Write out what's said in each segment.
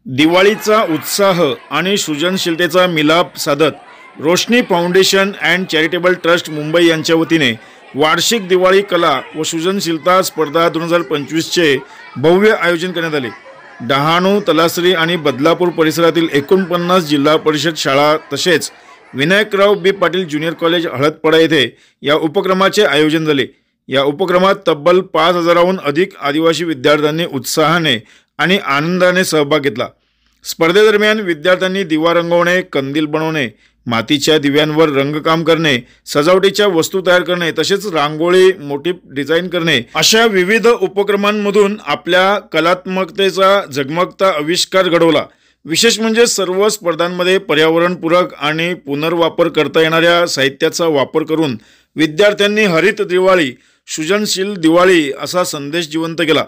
दिवाळीचा उत्साह आणि सृजनशीलतेचा मिलाप साधत Roshni foundation and charitable trust Mumbai यांच्या वतीने वार्षिक दिवाळी कला व सृजनशीलता स्पर्धा 2025 चे भव्य आयोजन करण्यात आले। डहाणू, तलासरी आणि बदलापूर परिसरातील 49 जिल्हा परिषद शाळा तसेच विनायकराव बी पाटील ज्युनियर कॉलेज हळदपडा येथे या उपक्रमाचे आयोजन झाले। या उपक्रमात तब्बल 5000हून अधिक आदिवासी विद्यार्थ्यांनी उत्साहाने आणि आनंदाने सहभाग घेतला। स्पर्धेदरम्यान विद्यार्थ्यांनी दिवा रंगवणे, कंदील बनवणे, मातीच्या दिव्यांवर रंगकाम करणे, सजावटीच्या वस्तू तयार करणे तसेच रांगोळी, मोटिफ डिझाइन करणे अशा विविध उपक्रमांमधून आपल्या कलात्मकतेचा झगमगता आविष्कार घडवला। विशेष म्हणजे सर्व स्पर्धांमध्ये पर्यावरणपूरक आणि पुनर्वापर करता येणाऱ्या साहित्याचा वापर करून विद्यार्थ्यांनी हरित दिवाळी, सृजनशील दिवाळी असा संदेश जिवंत केला।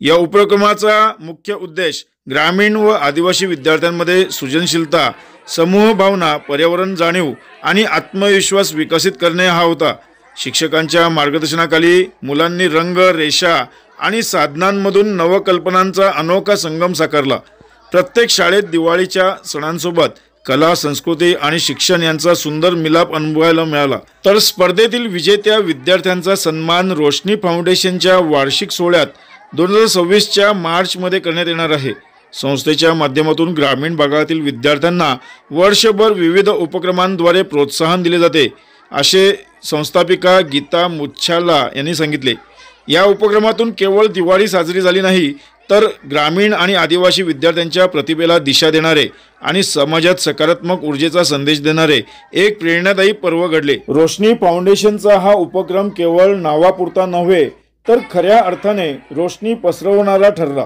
या उपक्रमाचा मुख्य उद्देश ग्रामीण व आदिवासी विद्यार्थ्यांमध्ये सृजनशीलता, समूह भावना, पर्यावरण जाणीव आणि आत्मविश्वास विकसित करणे हा होता। शिक्षकांच्या मार्गदर्शनाखाली मुलांनी रंग, रेषा आणि साधनांमधून नवकल्पनांचा अनोखा संगम साकारला। प्रत्येक शाळेत दिवाळीच्या सणांसोबत कला, संस्कृती आणि शिक्षण यांचा सुंदर मिलाप अनुभवायला मिळाला। तर स्पर्धेतील विजेत्या विद्यार्थ्यांचा सन्मान रोशनी फाउंडेशनच्या वार्षिक सोहळ्यात 2026च्या मार्चमध्ये करण्यात येणार आहे। संस्थेच्या माध्यमातून ग्रामीण भागातील विद्यार्थ्यांना वर्षभर विविध उपक्रमांद्वारे प्रोत्साहन दिले जाते, असे संस्थापिका गीता मुच्छाला यांनी सांगितले। या उपक्रमातून केवळ दिवाळी साजरी झाली नाही, तर ग्रामीण आणि आदिवासी विद्यार्थ्यांच्या प्रतिभेला दिशा देणारे आणि समाजात सकारात्मक ऊर्जेचा संदेश देणारे एक प्रेरणादायी पर्व घडले। रोशनी फाउंडेशनचा हा उपक्रम केवळ नावापुरता नव्हे, तर खऱ्या अर्थाने रोशनी पसरवणारा ठरला।